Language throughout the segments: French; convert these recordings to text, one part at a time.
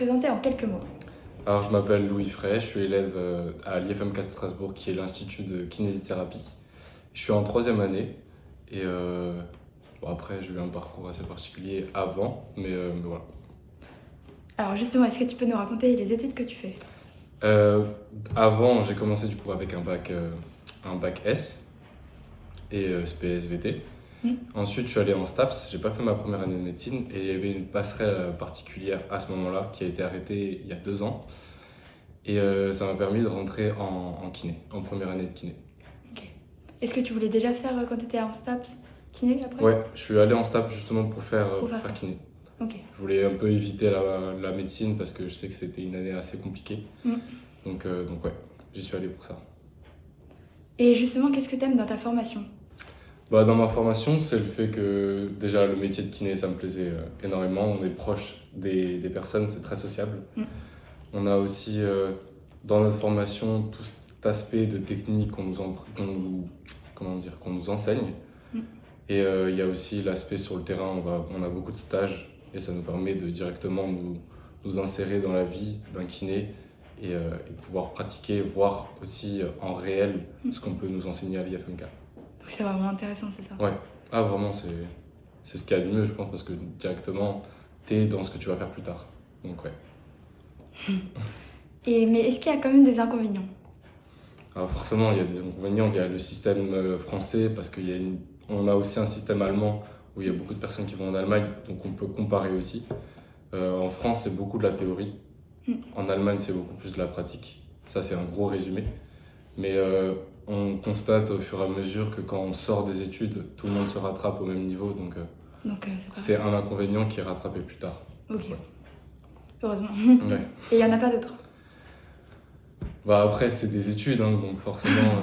présenter en quelques mots? Alors, je m'appelle Louis Frey, je suis élève à l'IFM4 Strasbourg, qui est l'Institut de kinésithérapie. Je suis en troisième année et bon, après, j'ai eu un parcours assez particulier avant, mais voilà. Alors justement, est-ce que tu peux nous raconter les études que tu fais? Avant, j'ai commencé du coup avec un bac S et SPSVT. Ensuite, je suis allé en STAPS, j'ai pas fait ma première année de médecine et il y avait une passerelle particulière à ce moment-là qui a été arrêtée il y a 2 ans. Et ça m'a permis de rentrer en kiné, en première année de kiné. Ok. Est-ce que tu voulais déjà faire quand tu étais en STAPS kiné après? Ouais, je suis allé en STAPS justement pour faire ça. kiné. Ok. Je voulais un peu éviter la médecine parce que je sais que c'était une année assez compliquée. Donc ouais, j'y suis allé pour ça. Et justement, qu'est-ce que tu aimes dans ta formation? Bah, dans ma formation, c'est le fait que déjà le métier de kiné, ça me plaisait énormément. On est proche des personnes, c'est très sociable. On a aussi dans notre formation tout cet aspect de technique qu'on nous enseigne. Et il y a aussi l'aspect sur le terrain, on a beaucoup de stages et ça nous permet de directement nous insérer dans la vie d'un kiné et pouvoir pratiquer, voir aussi en réel ce qu'on peut nous enseigner à l'IFMK. C'est vraiment intéressant, c'est ça? Ouais, ah vraiment, c'est ce qu'il y a de mieux, je pense, parce que directement, t'es dans ce que tu vas faire plus tard. Donc ouais. Mais est-ce qu'il y a quand même des inconvénients? Alors forcément, il y a des inconvénients, il y a le système français, parce on a aussi un système allemand où il y a beaucoup de personnes qui vont en Allemagne, donc on peut comparer aussi. En France, c'est beaucoup de la théorie. En Allemagne, c'est beaucoup plus de la pratique. Ça, c'est un gros résumé. Mais on constate au fur et à mesure que quand on sort des études, tout le monde se rattrape au même niveau. Donc c'est un inconvénient qui est rattrapé plus tard. Ok. Ouais. Heureusement. Ouais. Et il n'y en a pas d'autres? Bah après, c'est des études, hein, donc forcément,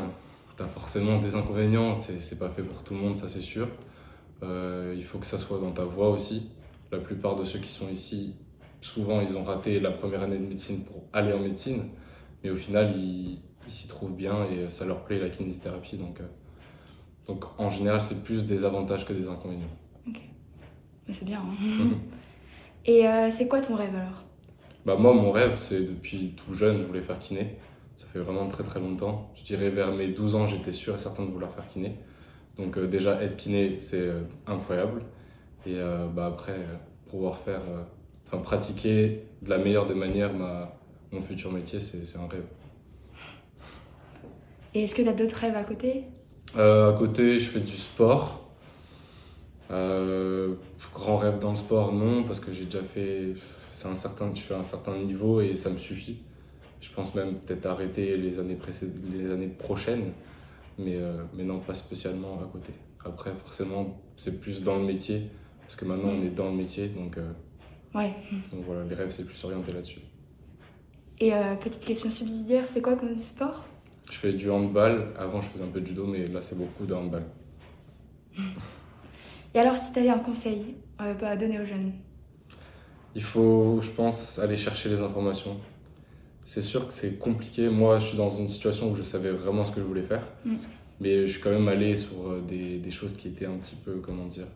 t'as forcément des inconvénients. C'est pas fait pour tout le monde, ça c'est sûr. Il faut que ça soit dans ta voie aussi. La plupart de ceux qui sont ici, souvent, ils ont raté la première année de médecine pour aller en médecine. Mais au final, ils s'y trouvent bien et ça leur plaît la kinésithérapie. Donc en général, c'est plus des avantages que des inconvénients. Ok. Mais c'est bien. Hein. Et c'est quoi ton rêve alors? Bah moi, mon rêve, c'est depuis tout jeune, je voulais faire kiné. Ça fait vraiment très très longtemps. Je dirais vers mes 12 ans, j'étais sûr et certain de vouloir faire kiné. Donc déjà, être kiné, c'est incroyable. Et bah après, pouvoir pratiquer de la meilleure des manières mon futur métier, c'est un rêve. Et est-ce que tu as d'autres rêves à côté? À côté, je fais du sport. Grand rêve dans le sport, non, parce que j'ai déjà fait. Je suis à un certain niveau et ça me suffit. Je pense même peut-être arrêter les années prochaines, mais non, pas spécialement à côté. Après, forcément, c'est plus dans le métier, parce que maintenant on est dans le métier, donc voilà, les rêves, c'est plus orienté là-dessus. Et petite question subsidiaire, c'est quoi comme sport? Je fais du handball. Avant, je faisais un peu de judo, mais là, c'est beaucoup de handball. Et alors, si tu avais un conseil à donner aux jeunes? Il faut, je pense, aller chercher les informations. C'est sûr que c'est compliqué. Moi, je suis dans une situation où je savais vraiment ce que je voulais faire. Mais je suis quand même allé sur des choses qui étaient un petit peu, comment dire,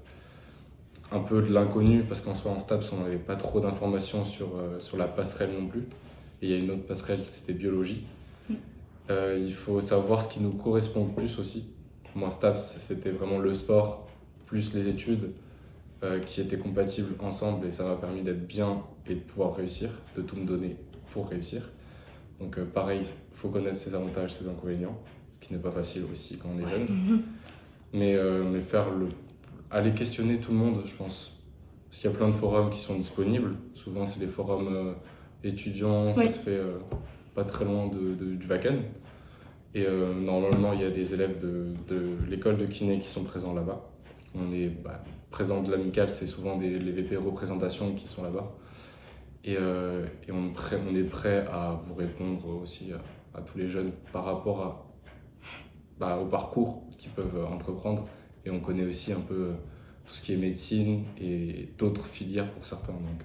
un peu de l'inconnu, parce qu'en soi, en STAPS, on n'avait pas trop d'informations sur la passerelle non plus. Et il y a une autre passerelle, c'était biologie. Il faut savoir ce qui nous correspond le plus aussi. Moi, STAPS, c'était vraiment le sport plus les études qui étaient compatibles ensemble et ça m'a permis d'être bien et de pouvoir réussir, de tout me donner pour réussir. Donc pareil, il faut connaître ses avantages, ses inconvénients, ce qui n'est pas facile aussi quand on est jeune. Mais aller questionner tout le monde, je pense. Parce qu'il y a plein de forums qui sont disponibles. Souvent, c'est les forums étudiants, ça se fait pas très loin du Wacken. Et normalement, il y a des élèves de l'école de kiné qui sont présents là-bas. On est présent de l'amicale, c'est souvent les VP représentation qui sont là-bas. Et on est prêt à vous répondre aussi à tous les jeunes par rapport au parcours qu'ils peuvent entreprendre. Et on connaît aussi un peu tout ce qui est médecine et d'autres filières pour certains. Donc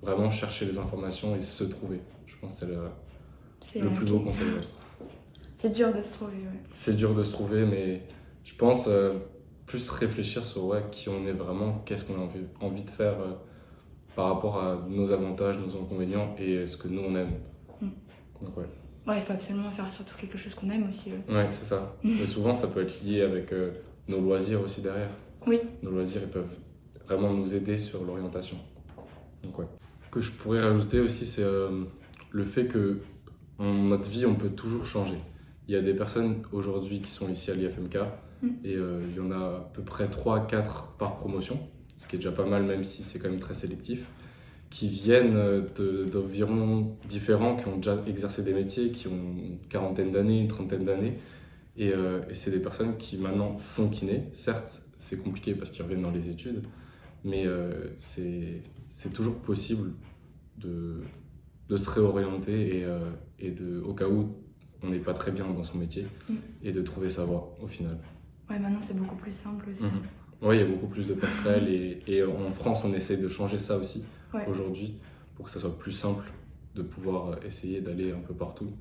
vraiment chercher les informations et se trouver. Je pense que c'est le plus beau conseil. C'est dur de se trouver, C'est dur de se trouver, mais je pense plus réfléchir sur qui on est vraiment, qu'est-ce qu'on a envie de faire par rapport à nos avantages, nos inconvénients et ce que nous on aime. Mm. Donc ouais. Ouais, il faut absolument faire surtout quelque chose qu'on aime aussi. Ouais, c'est ça. Et souvent ça peut être lié avec nos loisirs aussi derrière. Oui. Nos loisirs ils peuvent vraiment nous aider sur l'orientation. Donc ouais. Ce que je pourrais rajouter aussi c'est le fait que dans notre vie on peut toujours changer. Il y a des personnes aujourd'hui qui sont ici à l'IFMK et il y en a à peu près 3-4 par promotion, ce qui est déjà pas mal même si c'est quand même très sélectif, qui viennent d'environ différents, qui ont déjà exercé des métiers, qui ont une quarantaine d'années, une trentaine d'années. Et c'est des personnes qui maintenant font kiné. Certes, c'est compliqué parce qu'ils reviennent dans les études, mais c'est toujours possible de se réorienter et au cas où on n'est pas très bien dans son métier et de trouver sa voie au final. Ouais, maintenant c'est beaucoup plus simple aussi. Oui, il y a beaucoup plus de passerelles et en France on essaie de changer ça aussi aujourd'hui pour que ça soit plus simple de pouvoir essayer d'aller un peu partout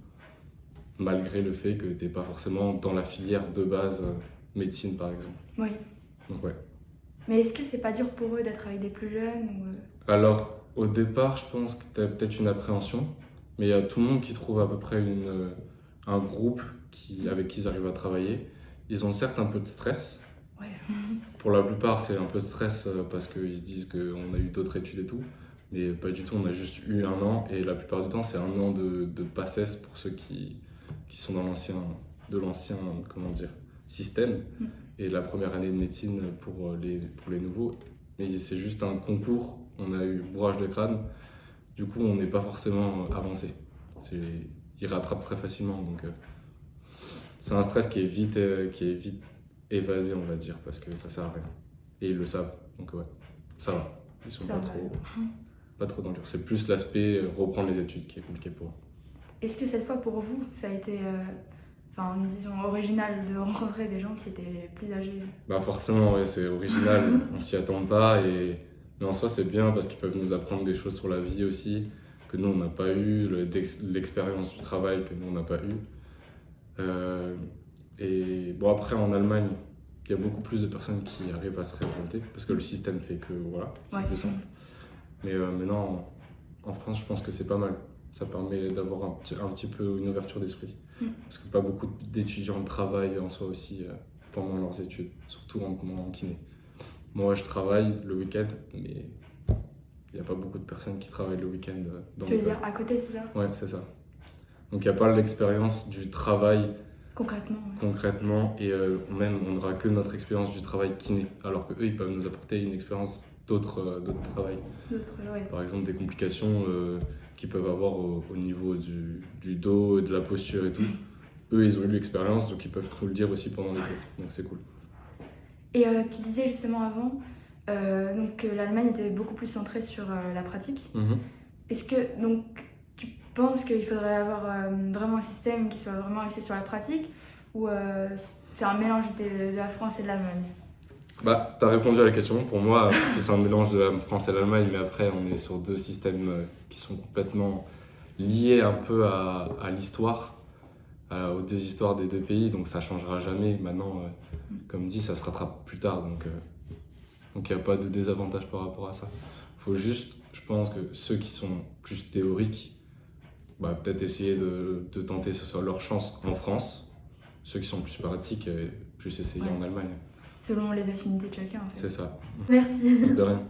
malgré le fait que tu n'es pas forcément dans la filière de base médecine par exemple. Oui. Donc ouais. Mais est-ce que c'est pas dur pour eux d'être avec des plus jeunes ou... Alors au départ je pense que tu as peut-être une appréhension, mais il y a tout le monde qui trouve à peu près un groupe avec qui ils arrivent à travailler. Ils ont certes un peu de stress. Ouais. Pour la plupart, c'est un peu de stress parce qu'ils se disent qu'on a eu d'autres études et tout. Mais pas du tout, on a juste eu 1 an et la plupart du temps, c'est 1 an de passesse pour ceux qui sont dans l'ancien comment dire, système. Et la première année de médecine pour les nouveaux. Mais c'est juste un concours, on a eu bourrage de crâne. Du coup, on n'est pas forcément avancé. Ils rattrapent très facilement. Donc, c'est un stress qui est vite évasé, on va dire, parce que ça sert à rien. Et ils le savent. Donc, ouais, ça va. Ils sont pas trop dans le dur. C'est plus l'aspect reprendre les études qui est compliqué pour eux. Est-ce que cette fois, pour vous, ça a été, disons, original de rencontrer des gens qui étaient plus âgés? Bah, forcément, ouais, c'est original. On s'y attend pas. Mais en soi, c'est bien parce qu'ils peuvent nous apprendre des choses sur la vie aussi, que nous, on n'a pas eu, l'expérience du travail que nous, on n'a pas eu. Et bon, après, en Allemagne, il y a beaucoup plus de personnes qui arrivent à se réorienter parce que le système fait que voilà, c'est plus simple. Mais maintenant, en France, je pense que c'est pas mal. Ça permet d'avoir un petit peu une ouverture d'esprit. Parce que pas beaucoup d'étudiants travaillent en soi aussi pendant leurs études, surtout en kiné. Moi, je travaille le week-end, mais il n'y a pas beaucoup de personnes qui travaillent le week-end. Tu veux dire à côté, c'est ça? Ouais, c'est ça. Donc il n'y a pas l'expérience du travail concrètement et même on n'aura que notre expérience du travail kiné, alors qu'eux ils peuvent nous apporter une expérience d'autres travail. Par exemple des complications qu'ils peuvent avoir au niveau du dos, de la posture et tout. Eux ils ont eu l'expérience donc ils peuvent nous le dire aussi pendant les cours, donc c'est cool. Et tu disais justement avant donc l'Allemagne était beaucoup plus centrée sur la pratique. Est-ce que donc tu penses qu'il faudrait avoir vraiment un système qui soit vraiment axé sur la pratique ou faire un mélange de la France et de l'Allemagne? Bah, tu as répondu à la question. Pour moi, c'est un mélange de la France et l'Allemagne, mais après, on est sur 2 systèmes qui sont complètement liés un peu à l'histoire, aux 2 histoires des 2 pays, donc ça changera jamais. Maintenant, comme dit, ça se rattrape plus tard, donc il n'y a pas de désavantage par rapport à ça. Il faut juste, je pense que ceux qui sont plus théoriques, bah, peut-être essayer de tenter ce soit leur chance en France. Ceux qui sont plus pratiques, plus essayer en Allemagne. Selon les affinités de chacun, en fait. C'est ça. Merci. De rien.